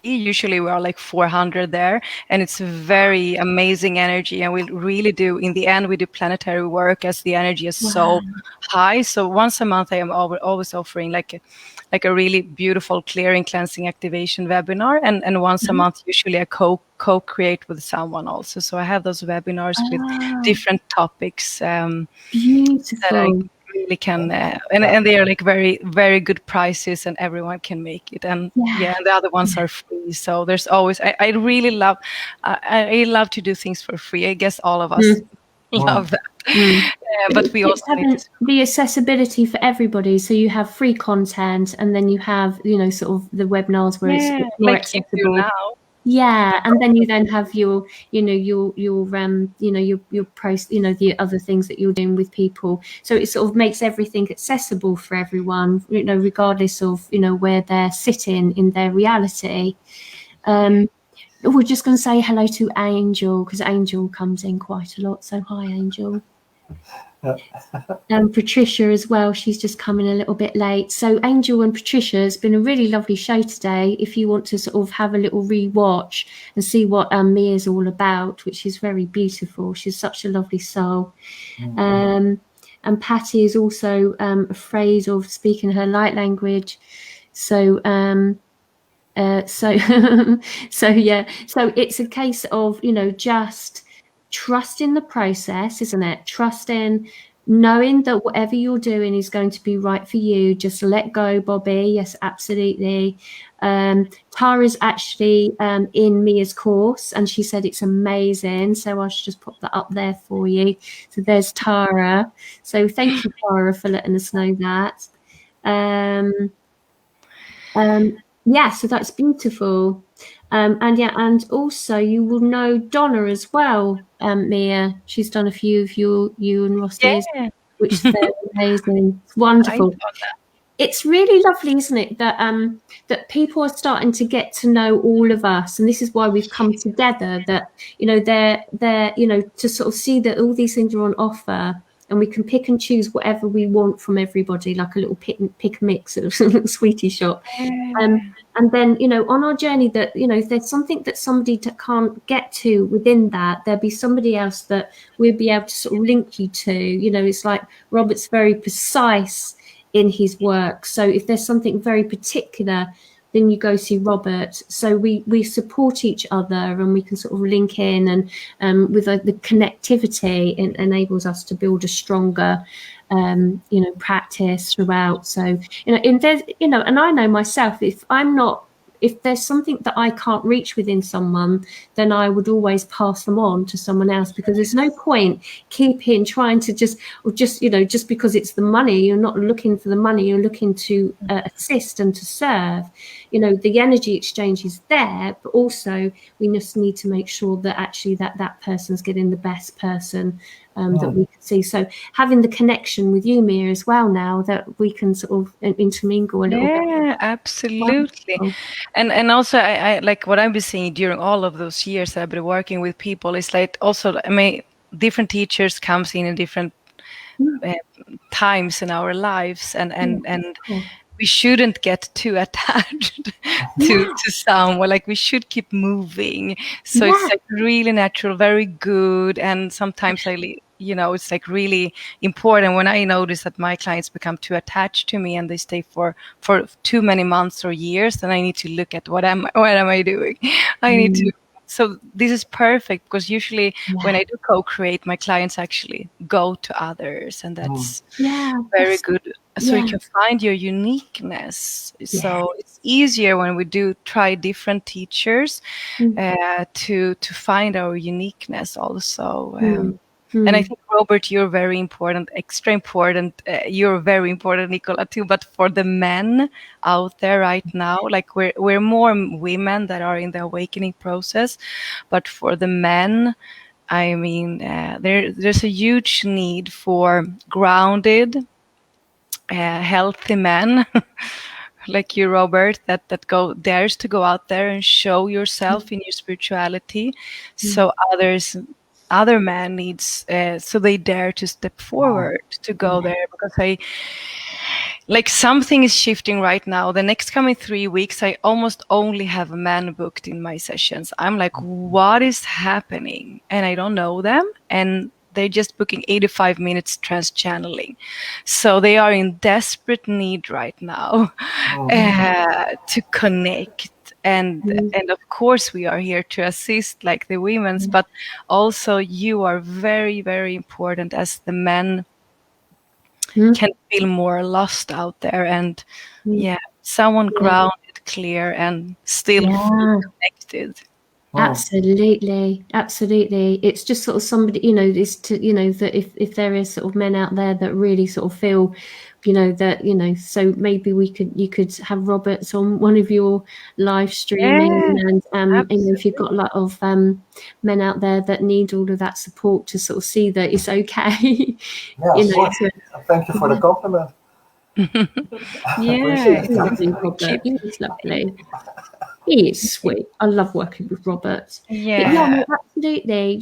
usually we are like 400 there, and it's very amazing energy, and we really do, in the end, we do planetary work as the energy is so high. So once a month I am always offering like a really beautiful clearing, cleansing, activation webinar, and once a month usually I co-create with someone also. So I have those webinars with different topics beautiful that I really can and they are like very, very good prices, and everyone can make it. And and the other ones are free. So there's always I really love I love to do things for free. I guess all of us love that. But we also need the accessibility for everybody. So you have free content, and then you have sort of the webinars where it's more like accessible. you do now. Yeah, and then you then have your post, the other things that you're doing with people. So it sort of makes everything accessible for everyone, regardless of where they're sitting in their reality. We're just going to say hello to Angel, because Angel comes in quite a lot. So hi, Angel. Patricia as well. She's just coming a little bit late. So Angel and Patricia, it's been a really lovely show today. If you want to sort of have a little re-watch and see what Mia's all about, which is very beautiful. She's such a lovely soul. And Patty is also afraid of speaking her light language. So so yeah, so it's a case of just trusting the process, isn't it? Trusting, knowing that whatever you're doing is going to be right for you. Just let go, Bobby. Yes, absolutely. Tara's actually in Mia's course, and she said it's amazing, so I should just put that up there for you. So there's Tara. So thank you, Tara, for letting us know that. Yeah, so that's beautiful. And also you will know Donna as well, Mia. She's done a few of you and Rossi's, which is amazing. It's wonderful. It's really lovely, isn't it, that that people are starting to get to know all of us, and this is why we've come together. That they're to sort of see that all these things are on offer, and we can pick and choose whatever we want from everybody, like a little pick mix of a little sweetie shop. And then, on our journey that, if there's something that somebody can't get to within that, there'll be somebody else that we'll be able to sort of link you to. It's like Robert's very precise in his work. So if there's something very particular, then you go see Robert. So we support each other, and we can sort of link in, and with the connectivity, it enables us to build a stronger practice throughout. So and I know myself, if there's something that I can't reach within someone, then I would always pass them on to someone else, because there's no point trying to just because it's the money. You're not looking for the money, you're looking to assist and to serve. The energy exchange is there, but also we just need to make sure that actually that person's getting the best person that we can see. So having the connection with you, Mia, as well, now that we can sort of intermingle a little bit. Yeah, absolutely. And also I like what I've been seeing during all of those years that I've been working with people is like also, different teachers comes in different times in our lives, and we shouldn't get too attached to someone. Like, we should keep moving. So it's like really natural, very good. And sometimes it's like really important when I notice that my clients become too attached to me and they stay for too many months or years, then I need to look at what am I doing? I need to. So this is perfect, because usually when I do co-create, my clients actually go to others, and that's very good. So you can find your uniqueness. So it's easier when we do try different teachers to find our uniqueness also. And I think, Robert, you're very important, extra important. You're very important, Nicola, too. But for the men out there right now, like we're more women that are in the awakening process. But for the men, there's a huge need for grounded, healthy men like you, Robert, that dares to go out there and show yourself in your spirituality. So other man needs, so they dare to step forward to go there, because something is shifting right now. The next coming 3 weeks, I almost only have a man booked in my sessions. I'm like, what is happening? And I don't know them. And they're just booking 85 minutes trans-channeling. So they are in desperate need right now to connect. And of course, we are here to assist, like the women's, but also you are very, very important, as the men can feel more lost out there. And someone grounded, clear, and still connected. Absolutely. It's just sort of somebody, that if there is sort of men out there that really sort of feel so maybe you could have Roberts on one of your live streaming, Yeah, and if you've got a lot of men out there that need all of that support to sort of see that it's okay. Yeah, of course. Thank you for the compliment. yeah. Appreciate Lovely that. Robert, he's lovely. He is sweet. I love working with Robert. But Yeah. no, absolutely.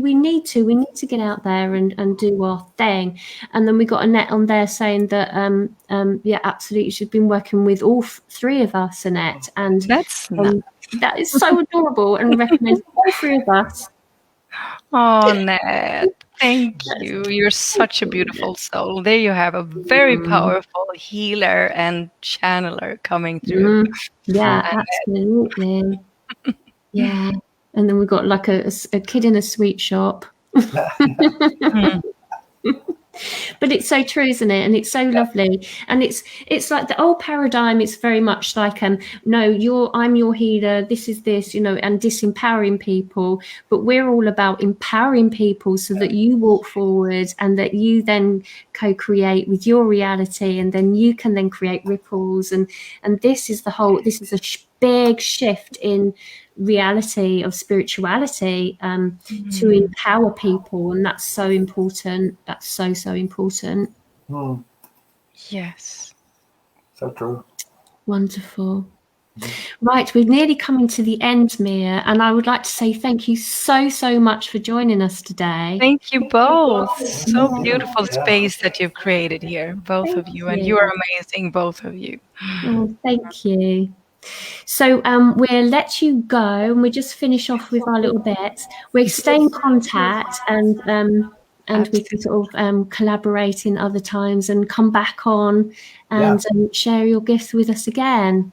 We need to get out there and do our thing. And then we got Annette on there saying that, absolutely, she's been working with all three of us, Annette, and That's nice. that is so adorable, and recommends all three of us. Oh, Ned, thank you. You're such a beautiful soul. There you have a very powerful healer and channeler coming through. Yeah, absolutely. Yeah. And then we've got like a kid in a sweet shop. But it's so true, isn't it? And it's so lovely. And it's like the old paradigm. It's very much like, no, I'm your healer. This is this, and disempowering people. But we're all about empowering people so that you walk forward and that you then co-create with your reality, and then you can then create ripples. And this is a big shift in reality of spirituality, to empower people, and that's so important. That's so important. Yes. So true. Wonderful. Right, we're nearly coming to the end, Mia, and I would like to say thank you so much for joining us today. Thank you both. So beautiful space that you've created here, both of you, and you are amazing, both of you. Oh, thank you. So we'll let you go, and we'll just finish off with our little bits. We'll stay in contact, and we can sort of collaborate in other times and come back on and share your gifts with us again.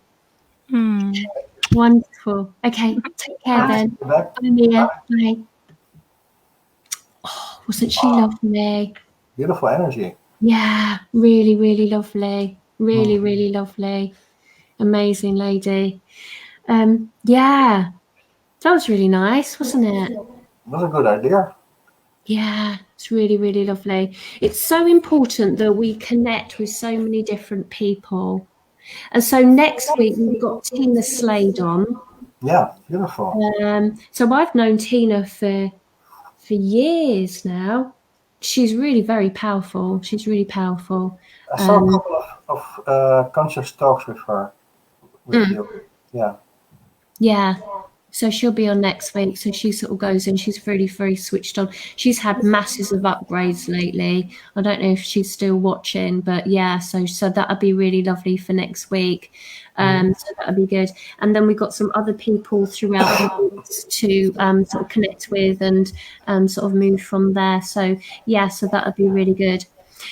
Wonderful. Okay, take care then. Bye, Mia. Bye. Oh, wasn't she lovely? Beautiful energy. Yeah, really lovely. Really lovely. Amazing lady. Yeah, that was really nice, wasn't it? It was a good idea. Yeah, it's really lovely. It's so important that we connect with so many different people. And so next week we've got Tina Slade on. Yeah, beautiful. So I've known Tina for years now. She's really very powerful. She's really powerful. I saw a couple of conscious talks with her. With you. Yeah. Yeah. So she'll be on next week. So she sort of goes in. She's really very switched on. She's had masses of upgrades lately. I don't know if she's still watching, but yeah. So that'll be really lovely for next week. So that'll be good. And then we've got some other people throughout the weeks to sort of connect with and sort of move from there. So yeah. So that'll be really good.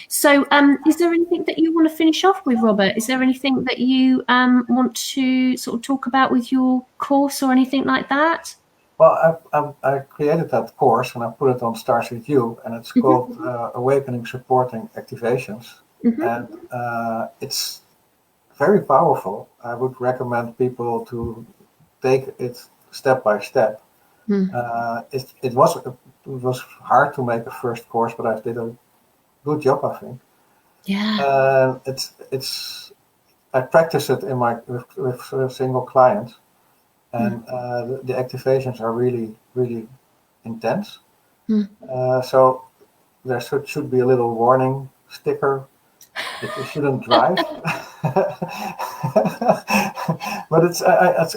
So is there anything that you want to finish off with, Robert? Is there anything that you want to sort of talk about with your course or anything like that? Well, I created that course and I put it on Stars With You, and it's called Awakening Supporting Activations. And it's very powerful. I would recommend people to take it step by step. It was hard to make a first course, but I did a good job, I think. Yeah. I practice it with single clients, and the activations are really intense. So there should be a little warning sticker that you shouldn't drive. But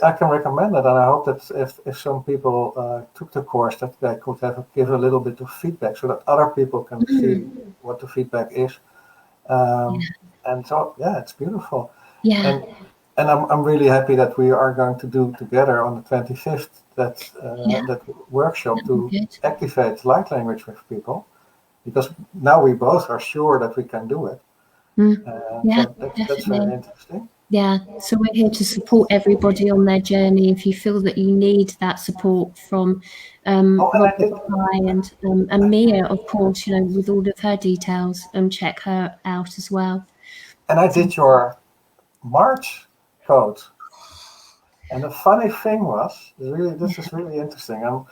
I can recommend it, and I hope that if some people took the course, that they could give a little bit of feedback so that other people can see what the feedback is. And so it's beautiful. Yeah. And I'm really happy that we are going to do together on the 25th that workshop to activate light language with people, because now we both are sure that we can do it. So that's very interesting. Yeah, so we're here to support everybody on their journey. If you feel that you need that support from Robert and Mia, of course, with all of her details, check her out as well. And I did your March code. And the funny thing was, this is really interesting.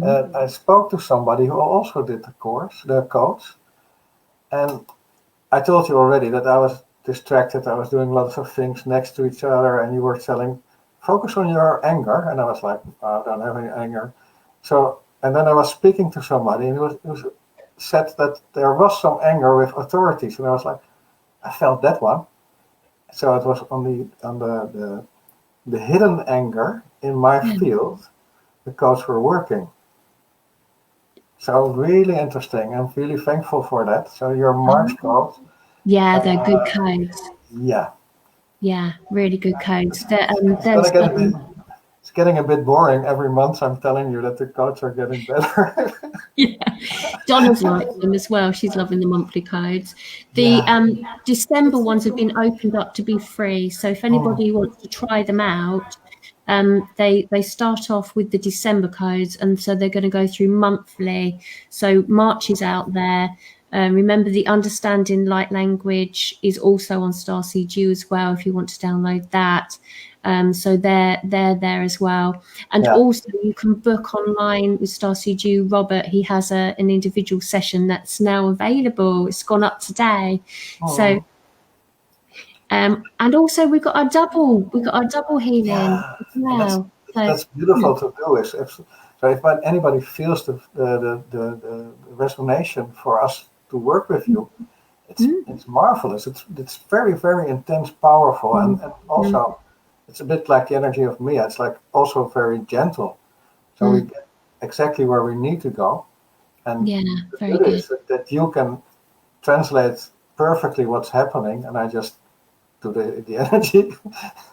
I spoke to somebody who also did the codes, and I told you already that I was distracted. I was doing lots of things next to each other, and you were telling, focus on your anger. And I was like, I don't have any anger. So, and then I was speaking to somebody, and it was said that there was some anger with authorities, and I was like, I felt that one. So it was on the hidden anger in my field. The codes were working. So really interesting. I'm really thankful for that. So your March code. Yeah, they're good codes. Yeah. Yeah, really good codes. It's getting a bit boring every month. I'm telling you that the codes are getting better. Yeah, Donna's like them as well. She's loving the monthly codes. The December ones have been opened up to be free. So if anybody wants to try them out, they start off with the December codes, and so they're going to go through monthly. So March is out there. Remember, the Understanding Light Language is also on Starseed U as well, if you want to download that. So they're there as well. And also you can book online with Starseed U. Robert, he has an individual session that's now available. It's gone up today. So and also we've got our double healing as well. That's beautiful to do. So if anybody feels the resonation for us to work with you, it's marvelous. It's very, very intense, powerful, and also it's a bit like the energy of Mia. It's like also very gentle. So we get exactly where we need to go. And very good. Is that you can translate perfectly what's happening, and I just do the energy.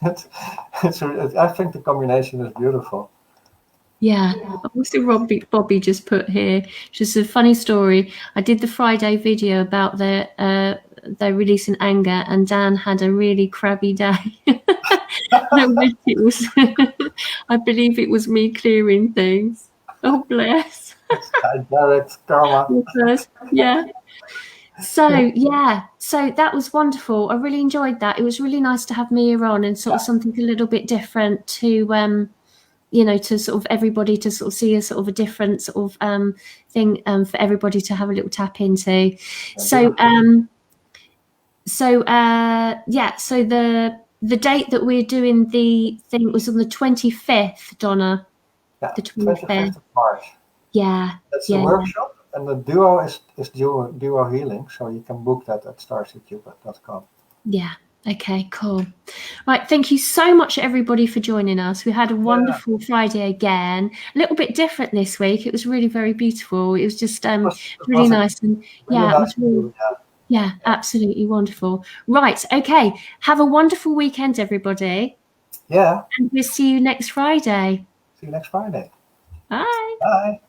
I think the combination is beautiful. Yeah, also Bobby just put here, just a funny story. I did the Friday video about their releasing anger, and Dan had a really crabby day. I wish it was. I believe it was me clearing things. Oh bless. Direct karma. Yeah. So that was wonderful. I really enjoyed that. It was really nice to have Mia on, and sort of something a little bit different to to sort of everybody to sort of see a sort of a different sort of thing for everybody to have a little tap into. So the date that we're doing the thing was on the 25th, Donna. Yeah, the 25th of March. Yeah. That's the workshop, and the duo is duo healing, so you can book that at starseedcuba.com. Yeah. Okay, cool. Right, thank you so much, everybody, for joining us. We had a wonderful Friday again. A little bit different this week. It was really very beautiful. It was just really nice, and it was really absolutely wonderful. Right, okay. Have a wonderful weekend, everybody. Yeah. And we'll see you next Friday. See you next Friday. Bye. Bye.